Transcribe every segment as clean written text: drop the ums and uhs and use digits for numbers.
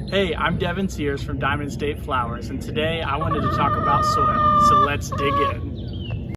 Hey, I'm Devin Sears from Diamond State Flowers, and today I wanted to talk about soil, so let's dig in.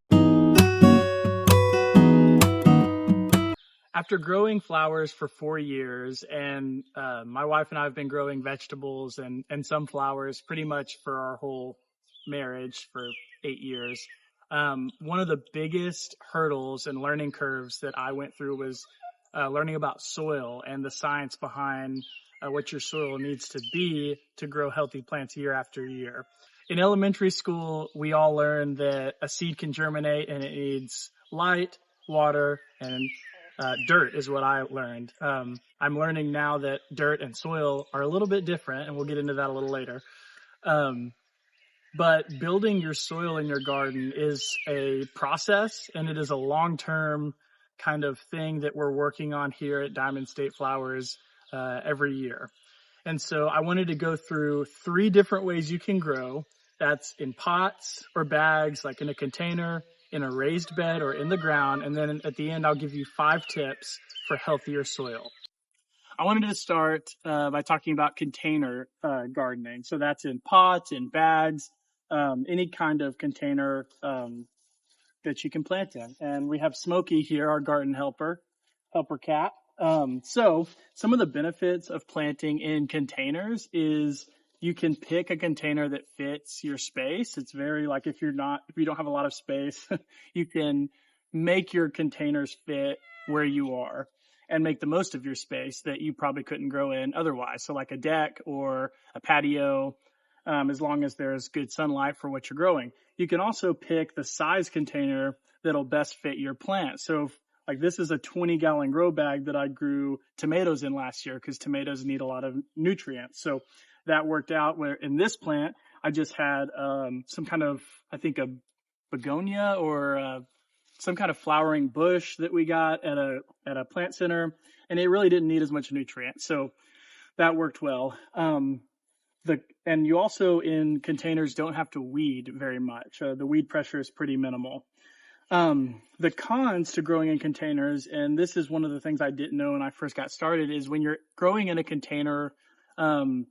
After growing flowers for 4 years, and my wife and I have been growing vegetables and some flowers pretty much for our whole marriage for 8 years. One of the biggest hurdles and learning curves that I went through was learning about soil and the science behind what your soil needs to be to grow healthy plants year after year. In elementary school, we all learned that a seed can germinate and it needs light, water, and dirt is what I learned. I'm learning now that dirt and soil are a little bit different, and we'll get into that a little later. But building your soil in your garden is a process, and it is a long-term kind of thing that we're working on here at Diamond State Flowers every year. And so I wanted to go through 3 different ways you can grow. That's in pots or bags, like in a container, in a raised bed, or in the ground. And then at the end, I'll give you 5 tips for healthier soil. I wanted to start by talking about container gardening. So that's in pots, in bags, any kind of container that you can plant in. And we have Smokey here, our garden helper cat. So some of the benefits of planting in containers is you can pick a container that fits your space. It's very like if you don't have a lot of space, you can make your containers fit where you are and make the most of your space that you probably couldn't grow in otherwise. So like a deck or a patio, as long as there's good sunlight for what you're growing. You can also pick the size container that'll best fit your plant. So like this is a 20-gallon grow bag that I grew tomatoes in last year because tomatoes need a lot of nutrients. So that worked out where in this plant, I just had some kind of, I think a begonia or some kind of flowering bush that we got at a plant center, and it really didn't need as much nutrients. So that worked well. And you also in containers don't have to weed very much. The weed pressure is pretty minimal. The cons to growing in containers, and this is one of the things I didn't know when I first got started, is when you're growing in a container, the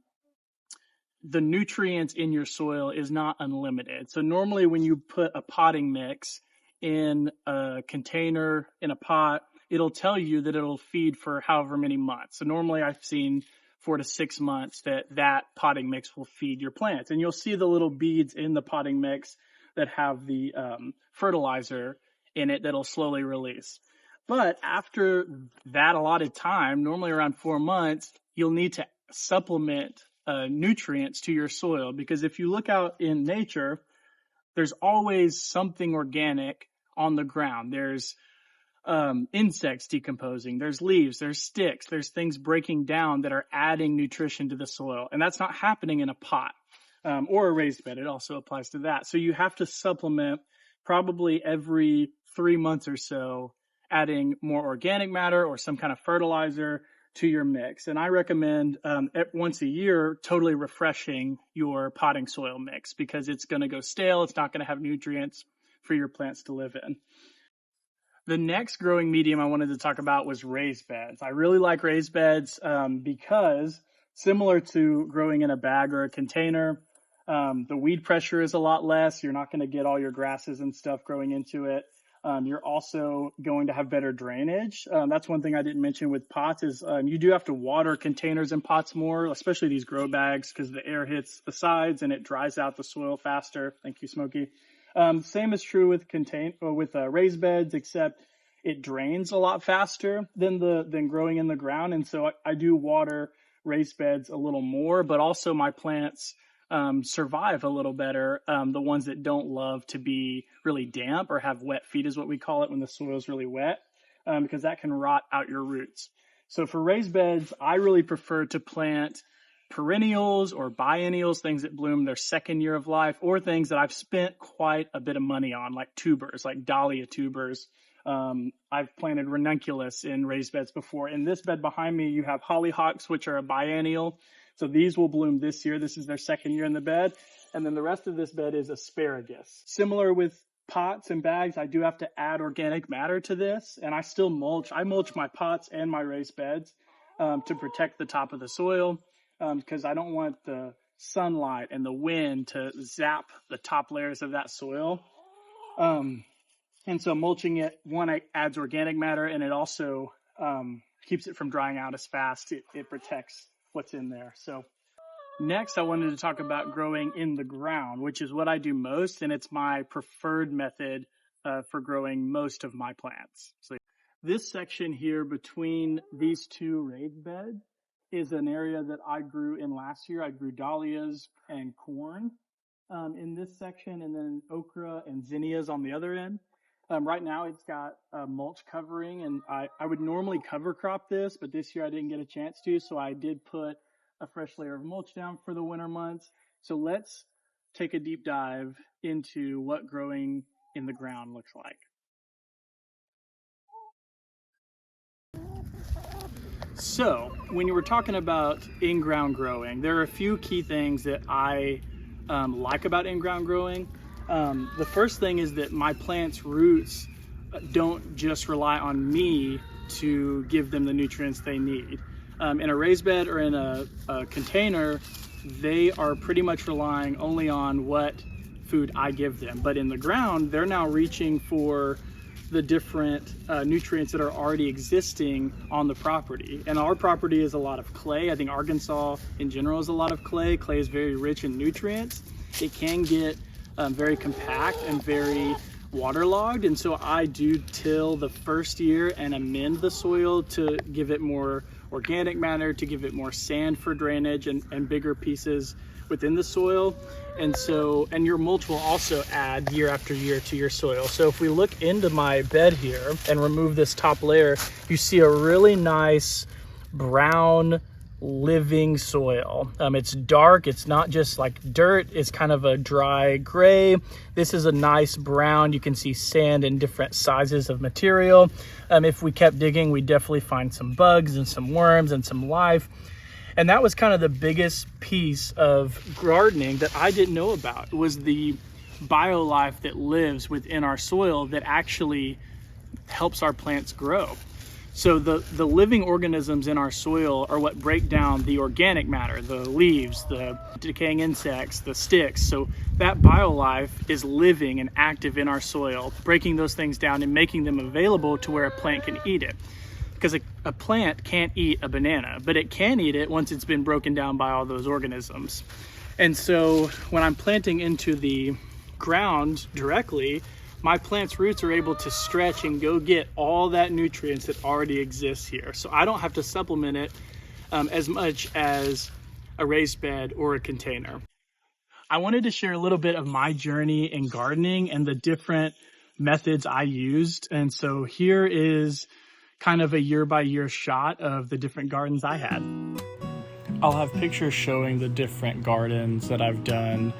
nutrients in your soil is not unlimited. So normally when you put a potting mix in a container, in a pot, it'll tell you that it'll feed for however many months. So normally I've seen 4 to 6 months that potting mix will feed your plants. And you'll see the little beads in the potting mix that have the fertilizer in it that'll slowly release. But after that allotted time, normally around 4 months, you'll need to supplement nutrients to your soil, because if you look out in nature, there's always something organic on the ground. There's insects decomposing, there's leaves, there's sticks, there's things breaking down that are adding nutrition to the soil. And that's not happening in a pot or a raised bed. It also applies to that. So you have to supplement probably every 3 months or so, adding more organic matter or some kind of fertilizer to your mix. And I recommend once a year totally refreshing your potting soil mix, because it's going to go stale. It's not going to have nutrients for your plants to live in. The next growing medium I wanted to talk about was raised beds. I really like raised beds because similar to growing in a bag or a container, the weed pressure is a lot less. You're not going to get all your grasses and stuff growing into it. You're also going to have better drainage. That's one thing I didn't mention with pots is you do have to water containers and pots more, especially these grow bags, because the air hits the sides and it dries out the soil faster. Thank you, Smokey. Same is true with raised beds, except it drains a lot faster than growing in the ground. And so I do water raised beds a little more, but also my plants survive a little better. The ones that don't love to be really damp or have wet feet is what we call it when the soil is really wet, because that can rot out your roots. So for raised beds, I really prefer to plant perennials or biennials, things that bloom their second year of life, or things that I've spent quite a bit of money on, like tubers, like dahlia tubers. I've planted ranunculus in raised beds before. In this bed behind me, you have hollyhocks, which are a biennial. So these will bloom this year. This is their second year in the bed. And then the rest of this bed is asparagus. Similar with pots and bags, I do have to add organic matter to this. And I still mulch. I mulch my pots and my raised beds to protect the top of the soil. because I don't want the sunlight and the wind to zap the top layers of that soil. And so mulching it, one, it adds organic matter, and it also keeps it from drying out as fast. It protects what's in there. So next, I wanted to talk about growing in the ground, which is what I do most, and it's my preferred method for growing most of my plants. So this section here between these two raised beds is an area that I grew in last year. I grew dahlias and corn in this section, and then okra and zinnias on the other end. Right now it's got a mulch covering, and I would normally cover crop this, but this year I didn't get a chance to, so I did put a fresh layer of mulch down for the winter months. So let's take a deep dive into what growing in the ground looks like. So when you were talking about in-ground growing, there are a few key things that I like about in-ground growing. The first thing is that my plant's roots don't just rely on me to give them the nutrients they need. In a raised bed or in a container, they are pretty much relying only on what food I give them. But in the ground, they're now reaching for the different nutrients that are already existing on the property. And our property is a lot of clay. I think Arkansas in general is a lot of clay. Clay is very rich in nutrients. It can get very compact and very waterlogged, and so I do till the first year and amend the soil to give it more organic matter, to give it more sand for drainage and bigger pieces within the soil. And your mulch will also add year after year to your soil. So if we look into my bed here and remove this top layer, you see a really nice brown living soil. It's dark. It's not just like dirt. It's kind of a dry gray. This is a nice brown. You can see sand in different sizes of material. If we kept digging, we'd definitely find some bugs and some worms and some life. And that was kind of the biggest piece of gardening that I didn't know about, was the biolife that lives within our soil that actually helps our plants grow. So the living organisms in our soil are what break down the organic matter, the leaves, the decaying insects, the sticks. So that biolife is living and active in our soil, breaking those things down and making them available to where a plant can eat it. Because a plant can't eat a banana, but it can eat it once it's been broken down by all those organisms. And so when I'm planting into the ground directly, my plant's roots are able to stretch and go get all that nutrients that already exists here. So I don't have to supplement it as much as a raised bed or a container. I wanted to share a little bit of my journey in gardening and the different methods I used. And so here is kind of a year-by-year shot of the different gardens I had. I'll have pictures showing the different gardens that I've done.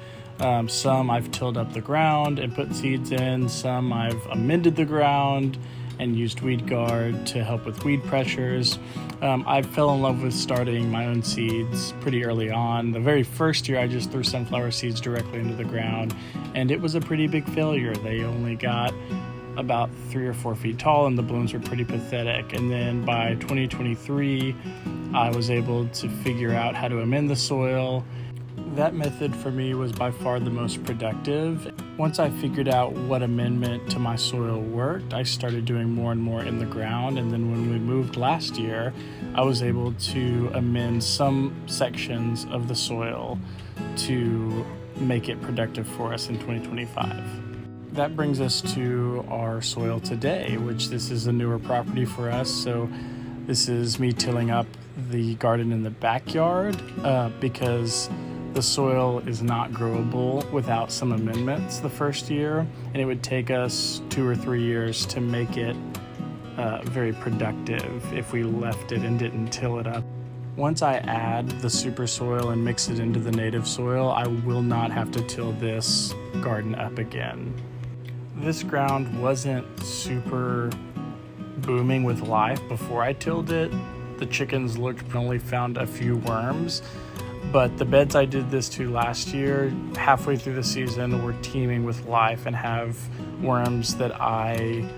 Some I've tilled up the ground and put seeds in. Some I've amended the ground and used weed guard to help with weed pressures. I fell in love with starting my own seeds pretty early on. The very first year I just threw sunflower seeds directly into the ground, and it was a pretty big failure. They only got about 3 or 4 feet tall and the blooms were pretty pathetic. And then by 2023, I was able to figure out how to amend the soil. That method for me was by far the most productive. Once I figured out what amendment to my soil worked, I started doing more and more in the ground. And then when we moved last year, I was able to amend some sections of the soil to make it productive for us in 2025. That brings us to our soil today, which this is a newer property for us. So this is me tilling up the garden in the backyard because the soil is not growable without some amendments the first year, and it would take us 2 or 3 years to make it very productive if we left it and didn't till it up. Once I add the super soil and mix it into the native soil, I will not have to till this garden up again. This ground wasn't super booming with life before I tilled it. The chickens looked and only found a few worms, but the beds I did this to last year, halfway through the season, were teeming with life and have worms that I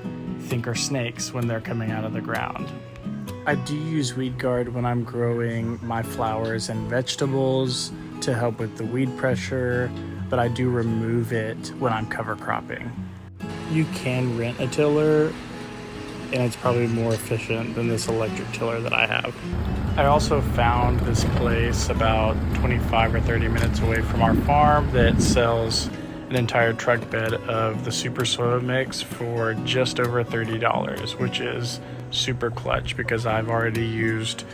think are snakes when they're coming out of the ground. I do use Weed Guard when I'm growing my flowers and vegetables to help with the weed pressure, but I do remove it when I'm cover cropping. You can rent a tiller, and it's probably more efficient than this electric tiller that I have. I also found this place about 25 or 30 minutes away from our farm that sells an entire truck bed of the super soil mix for just over $30, which is super clutch because I've already used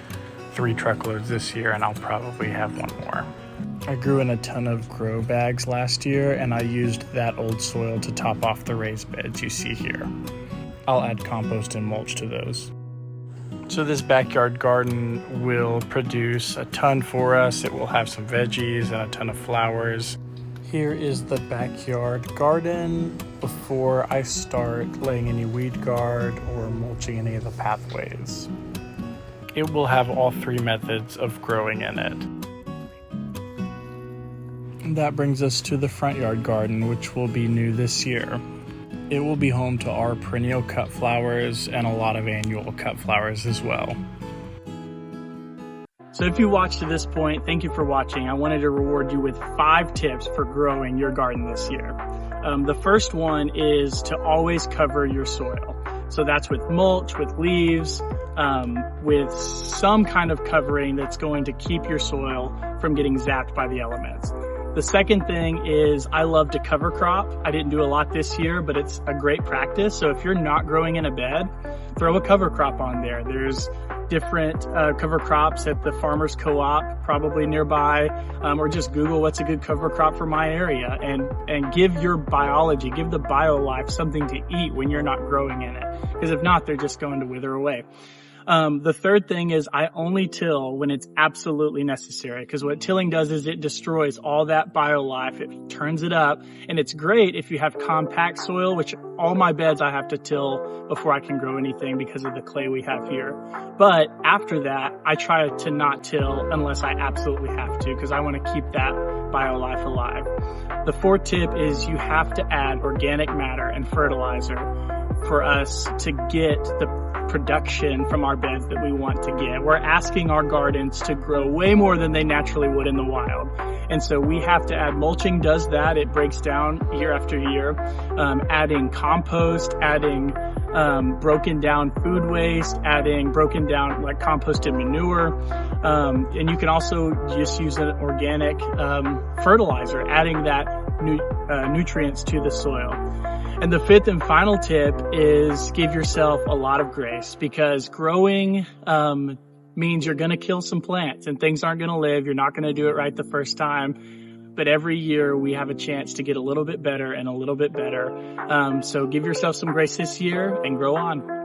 3 truckloads this year and I'll probably have 1 more. I grew in a ton of grow bags last year and I used that old soil to top off the raised beds you see here. I'll add compost and mulch to those. So this backyard garden will produce a ton for us. It will have some veggies and a ton of flowers. Here is the backyard garden before I start laying any weed guard or mulching any of the pathways. It will have all 3 methods of growing in it. And that brings us to the front yard garden, which will be new this year. It will be home to our perennial cut flowers and a lot of annual cut flowers as well. So if you watched to this point, thank you for watching. I wanted to reward you with 5 tips for growing your garden this year. The first one is to always cover your soil. So that's with mulch, with leaves, with some kind of covering that's going to keep your soil from getting zapped by the elements. The second thing is I love to cover crop. I didn't do a lot this year, but it's a great practice. So if you're not growing in a bed, throw a cover crop on there. There's different cover crops at the farmer's co-op probably nearby, or just Google what's a good cover crop for my area and give your biology, give the BioLife something to eat when you're not growing in it. Because if not, they're just going to wither away. The third thing is I only till when it's absolutely necessary, because what tilling does is it destroys all that BioLife. It turns it up, and it's great if you have compact soil, which all my beds I have to till before I can grow anything because of the clay we have here. But after that, I try to not till unless I absolutely have to, because I want to keep that BioLife alive. The fourth tip is you have to add organic matter and fertilizer for us to get the production from our beds that we want to get. We're asking our gardens to grow way more than they naturally would in the wild. And so we have to add mulching does that. It breaks down year after year. Adding compost, adding broken down food waste, adding broken down like composted manure. And you can also just use an organic fertilizer, adding that nutrients to the soil. And the fifth and final tip is give yourself a lot of grace, because growing means you're going to kill some plants and things aren't going to live. You're not going to do it right the first time. But every year we have a chance to get a little bit better and a little bit better. So give yourself some grace this year and grow on.